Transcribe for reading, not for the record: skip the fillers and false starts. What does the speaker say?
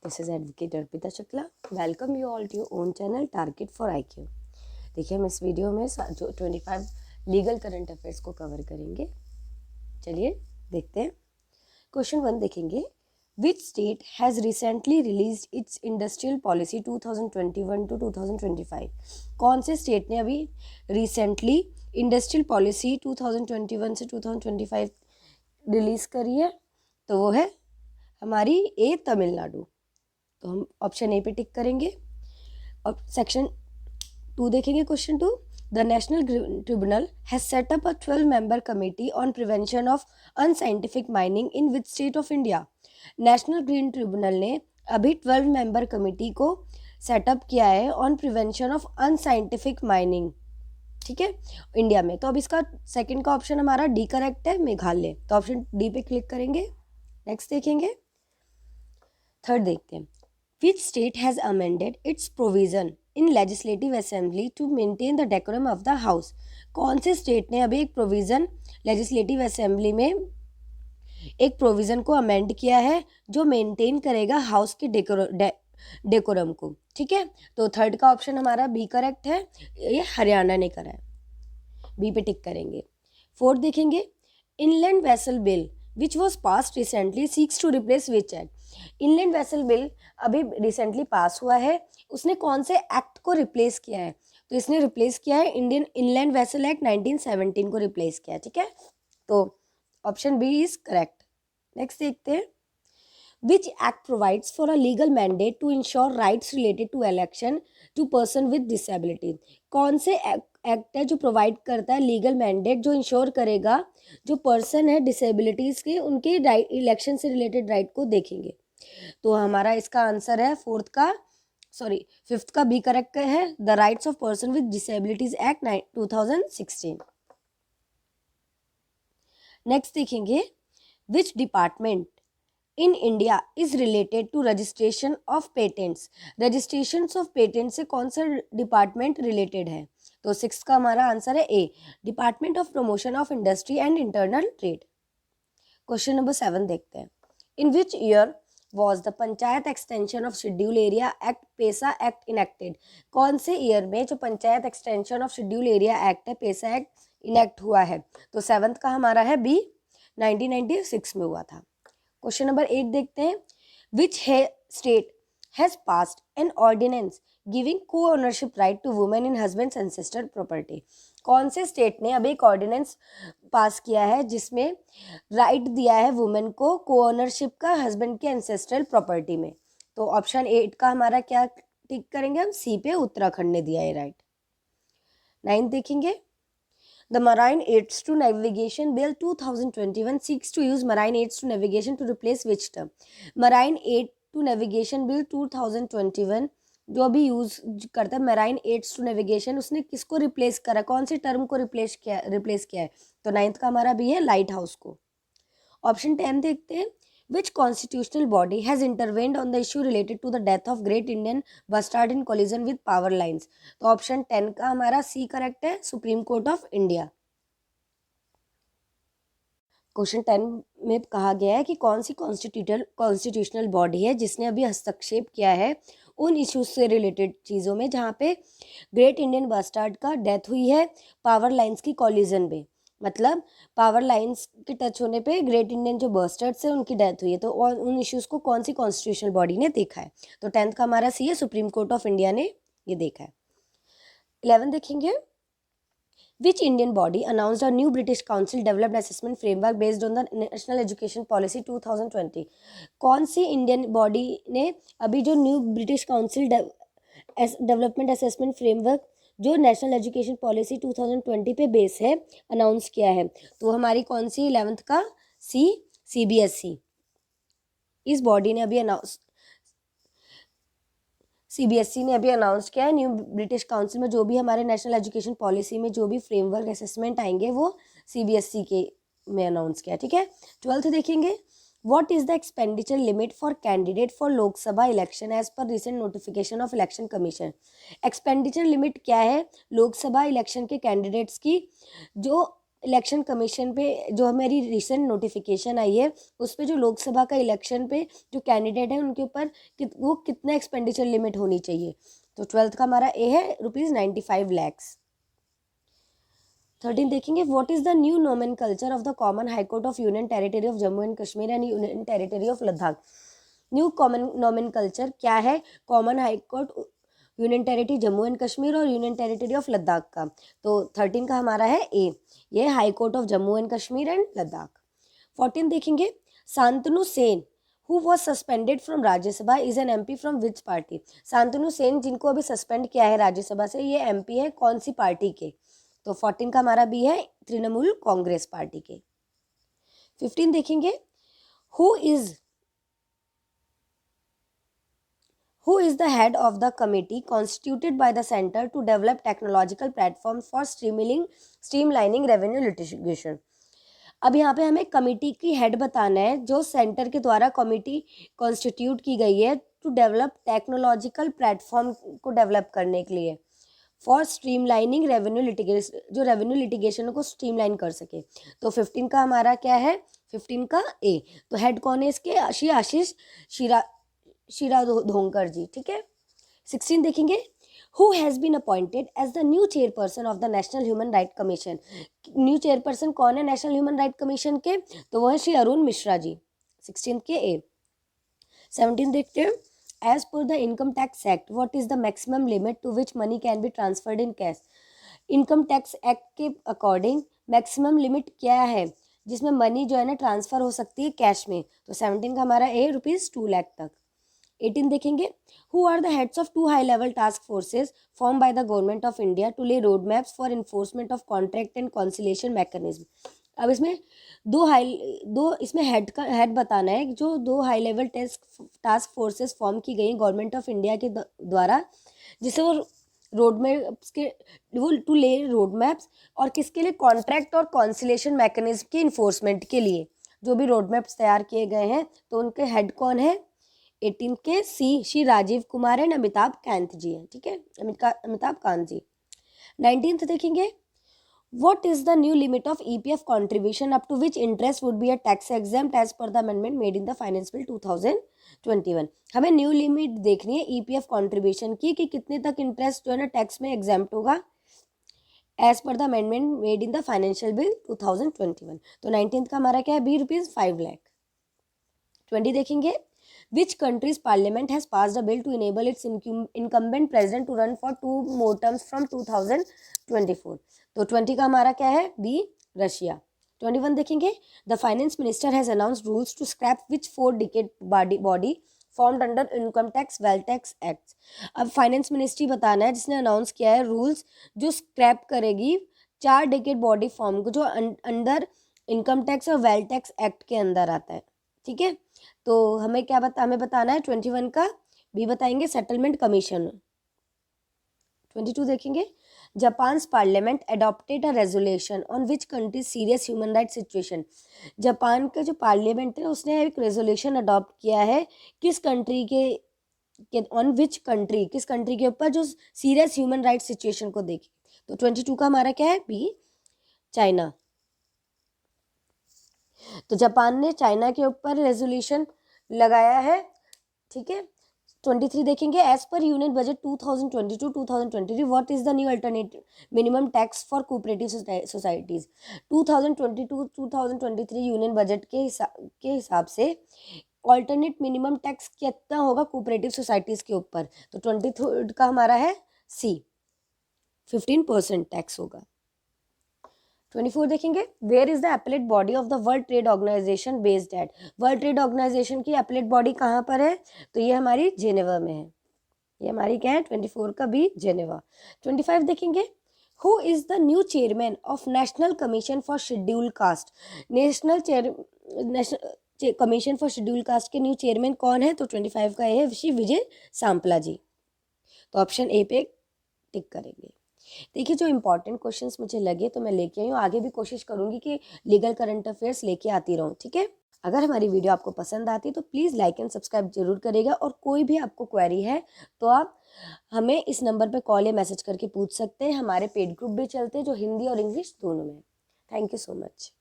This is Advocate Arpita Shukla. Welcome you all to your own channel Target for IQ. देखिए हम इस video में जो 25 legal current affairs को cover करेंगे. चलिए देखते हैं. क्वेश्चन 1 देखेंगे. Which state has recently released its industrial policy 2021 to 2025? कौन से स्टेट ने अभी रिसेंटली इंडस्ट्रियल पॉलिसी 2021 से 2025 रिलीज करी है? तो वो है हमारी ए तमिलनाडु. तो हम ऑप्शन ए पे टिक करेंगे. और सेक्शन 2 देखेंगे. Question 2. The national tribunal has set up a 12-member committee on prevention of unscientific mining in which state of India? National green tribunal ने अभी 12-member कमेटी को सेटअप किया है on prevention of unscientific mining, ठीक है, India में. तो अब इसका सेकंड का ऑप्शन हमारा डी करेक्ट है, मेघालय. तो ऑप्शन डी पे क्लिक करेंगे. नेक्स्ट देखेंगे. थर्ड देखते हैं. Which state has amended its provision in legislative assembly to maintain the decorum of the house? कौन से स्टेट ने अभी एक प्रोविज़न लेजिस्लेटिव असेंबली में एक प्रोविज़न को अमेंड किया है जो मेंटेन करेगा हाउस के डेकोरम को, ठीक है. तो थर्ड का ऑप्शन हमारा बी करेक्ट है. ये हरियाणा ने करा है. बी पे टिक करेंगे. फोर्थ देखेंगे. Inland vessel bill which was pass recently seeks to replace which act? Inland vessel bill अभी रिसेंटली पास हुआ है, उसने कौन से एक्ट को रिप्लेस किया है? तो इसने रिप्लेस किया है इंडियन इनलैंड वेसल एक्ट 1917 को रिप्लेस किया है, ठीक है. तो option B is correct. Next देखते हैं. Which act provides for a legal mandate to ensure rights related to election to person with disability? कौन से एक्ट है जो प्रोवाइड करता है लीगल मैंडेट जो इंश्योर करेगा जो पर्सन है डिसेबिलिटीज के उनके इलेक्शन से रिलेटेड राइट को देखेंगे? तो हमारा इसका आंसर है फिफ्थ का बी करेक्ट है. The rights of person with disabilities act 2016. Next देखेंगे. Which department in India is related to registration of patents? Registration of patent से कौन सा डिपार्टमेंट रिलेटेड है? तो सिक्स का हमारा आंसर है A, department of promotion of industry and internal trade. Question number 7 देखते हैं. In which year was the panchayat extension of schedule area act PESA act enacted? कौन से ईयर में जो panchayat extension of schedule area act है PESA act enact हुआ है? तो 7th का हमारा है बी, 1996 में हुआ था. क्वेश्चन नंबर 8 देखते हैं. Which state has passed an ordinance giving co ownership right to women in husband's ancestor property? कौन से स्टेट ने अभी एक ऑर्डिनेंस पास किया है जिसमें राइट दिया है वुमेन को को ओनरशिप का हस्बैंड के एंसेस्ट्रल प्रॉपर्टी में? तो ऑप्शन 8 का हमारा क्या टिक करेंगे हम? सी पे, उत्तराखंड ने दिया है राइट. 9 देखेंगे. The Marine Aids to Navigation Bill 2021 seeks to use Marine Aids to Navigation to replace which term? Marine Aid to Navigation Bill 2021 जो अभी यूज करता है Marine Aids to Navigation, उसने किसको रिप्लेस करा? कौन सी टर्म को रिप्लेस किया है? तो 9th का हमारा भी है लाइट हाउस को. ऑप्शन 10 देखते हैं. Which constitutional body has intervened on the issue related to the death of Great Indian Bustard in collision with power lines? तो ऑप्शन 10 का हमारा सी करेक्ट है, supreme court of India. Question 10 में कहा गया है कि कौन सी कॉन्स्टिट्यूशनल बॉडी है जिसने अभी हस्तक्षेप किया है उन इश्यूज से रिलेटेड चीज़ों में जहाँ पे ग्रेट इंडियन बस्टार्ड का डेथ हुई है पावर लाइंस की कॉलिजन पे. मतलब पावर लाइंस के टच होने पे ग्रेट इंडियन जो बस्टर्ड से उनकी डेथ हुई है. तो उन इश्यूज को कौन सी कॉन्स्टिट्यूशनल बॉडी ने देखा है? तो 10th का हमारा सी है, सुप्रीम कोर्ट ऑफ इंडिया ने ये देखा है. 11 देखेंगे. Which Indian body announced a new British council developed assessment framework based on the national education policy 2020? कौन सी इंडियन बॉडी ने अभी जो new British council development assessment framework जो नेशनल एजुकेशन पॉलिसी 2020 पे बेस है अनाउंस किया है? तो हमारी कौन सी 11th का सी, CBSE. इस बॉडी ने अभी CBSE ने अभी अनाउंस किया है न्यू ब्रिटिश काउंसिल में जो भी हमारे नेशनल एजुकेशन पॉलिसी में जो भी फ्रेमवर्क असेसमेंट आएंगे वो CBSE के में अनाउंस किया, ठीक है. 12th देखेंगे. What is the expenditure limit for candidate for Lok Sabha election as per recent notification of election commission? Expenditure limit क्या है लोकसभा इलेक्शन के कैंडिडेट्स की जो इलेक्शन कमीशन पे जो हमारी रिसेंट नोटिफिकेशन आई है उस पे जो लोकसभा का इलेक्शन पे जो कैंडिडेट है उनके ऊपर वो कितना एक्सपेंडिचर लिमिट होनी चाहिए। तो 12th का हमारा ए है ₹95 lakhs। 13 देखेंगे what is the new nomenclature of the common high court of union territory of Jammu and Kashmir and union territory of Ladakh. New common nomenclature क्या है common high court union territory Jammu and Kashmir और यूनियन टेरिटरी ऑफ लद्दाख का। तो 13 का हमारा है ए, ये high court of Jammu and Kashmir and Ladakh. 14 देखेंगे Shantanu Sen who was suspended from Rajya Sabha is an MP from which party. Shantanu Sen जिनको अभी सस्पेंड किया है राज्यसभा से, ये MP है कौन सी पार्टी के। तो 14 का हमारा बी है तृणमूल कांग्रेस पार्टी के। 15 देखेंगे who is the head of the committee constituted by the center to develop technological platforms for streamlining revenue litigation। अब यहाँ पे हमें कमिटी की हेड बताना है जो सेंटर के द्वारा कमिटी कॉन्स्टिट्यूट की गई है टू डेवलप टेक्नोलॉजिकल प्लेटफॉर्म को डेवलप करने के लिए फॉर स्ट्रीमलाइनिंग रेवेन्यू लिटिगेशन, जो रेवेन्यू लिटिगेशन को स्ट्रीमलाइन कर सके। तो 15 का हमारा क्या है 15 का ए। तो हेड कौन है इसके आशीष शिराधोंकर जी, ठीक है। 16 देखेंगे who has been appointed as the new chairperson of the national human right commission. New chairperson कौन है नेशनल ह्यूमन राइट कमीशन के, तो वह है श्री अरुण मिश्रा जी, 16 के ए। 17 देखते हैं as per the income tax act what is the maximum limit to which money can be transferred in cash. Income tax act के अकॉर्डिंग मैक्सिमम लिमिट क्या है जिसमें मनी जो है ना ट्रांसफर हो सकती है कैश में। तो 17 का हमारा ए ₹2 लाख तक। 18 देखेंगे who are the heads of 2 high level task forces form by the government of India to lay road maps for enforcement of contract and conciliation mechanism. अब इसमें दो इसमें हेड बताना है जो 2 high level task forces form की गई government of India के द्वारा, जिससे वो रोड मैप्स के वो टू ले रोड मैप्स और किसके लिए कॉन्ट्रैक्ट और कॉन्सिलेशन मैकेनिज्म की इन्फोर्समेंट के लिए जो भी रोड मैप्स तैयार किए गए हैं। तो उनके हेड कौन है 18 के सी श्री राजीव कुमार एंड अमिताभ कांत जी हैं, ठीक है, अमिताभ कांत जी। 19th देखेंगे what is the new limit of EPF contribution up to which interest would be a tax exempt as per the amendment made in the finance bill 2021। हमें न्यू लिमिट देखनी है EPF contribution की कि कितने तक interest जो है ना टैक्स में एग्जाम्प्ट होगा as per the amendment made in the financial bill 2021। तो 19th का हमारा क्या है बी ₹5 लाख। 20 देखेंगे Which country's parliament has passed a bill to enable its incumbent president to run for 2 more terms from 2024। तो 20 का हमारा क्या है बी रशिया। 21 देखेंगे The finance minister has announced rules to scrap which 4-decade body formed under income tax wealth tax acts। अब finance ministry बताना है जिसने अनाउंस किया है रूल्स जो स्क्रैप करेगी 4 डेकेड बॉडी फॉर्म को जो अंडर इनकम टैक्स और वेल्थ टैक्स एक्ट के अंदर आता है, ठीक है। तो हमें हमें बताना है 21 का बी बताएंगे सेटलमेंट कमीशन। 22 देखेंगे Japan parliament adopted a resolution on which country serious human right situation. Japan का जो पार्लियामेंट है उसने एक रेजोल्यूशन अडॉप्ट किया है किस कंट्री के ऑन विच कंट्री किस कंट्री के ऊपर जो सीरियस ह्यूमन राइट सिचुएशन को देखे। तो 22 का हमारा क्या है बी चाइना। तो जापान ने चाइना के ऊपर रेजोल्यूशन लगाया है, ठीक है। 23 देखेंगे as per union budget 2022-2023 what is the new alternative minimum tax for cooperative societies. 2022-2023 union budget के हिसाब से अल्टरनेट मिनिमम टैक्स कितना होगा कोऑपरेटिव सोसाइटीज के ऊपर। तो 23 का हमारा है सी 15% टैक्स होगा। 24 देखेंगे where is the appellate body of the world trade organization based at. World trade organization की एपलेट बॉडी कहाँ पर है, तो ये हमारी जेनेवा में है। ये हमारी क्या है 24 का बी जेनेवा। 25 देखेंगे who is the new chairman of national commission for schedule caste. National commission for schedule caste के न्यू चेयरमैन कौन है, तो 25 का है श्री विजय सांपला जी। तो ऑप्शन ए पे टिक करेंगे। देखिए जो इंपॉर्टेंट क्वेश्चंस मुझे लगे तो मैं लेके आई हूँ, आगे भी कोशिश करूंगी कि लीगल करंट अफेयर्स लेके आती रहूँ, ठीक है। अगर हमारी वीडियो आपको पसंद आती है तो प्लीज़ लाइक एंड सब्सक्राइब जरूर करिएगा और कोई भी आपको क्वेरी है तो आप हमें इस नंबर पर कॉल या मैसेज करके पूछ सकते हैं। हमारे पेड ग्रुप भी चलते हैं जो हिंदी और इंग्लिश दोनों में। Thank you so much.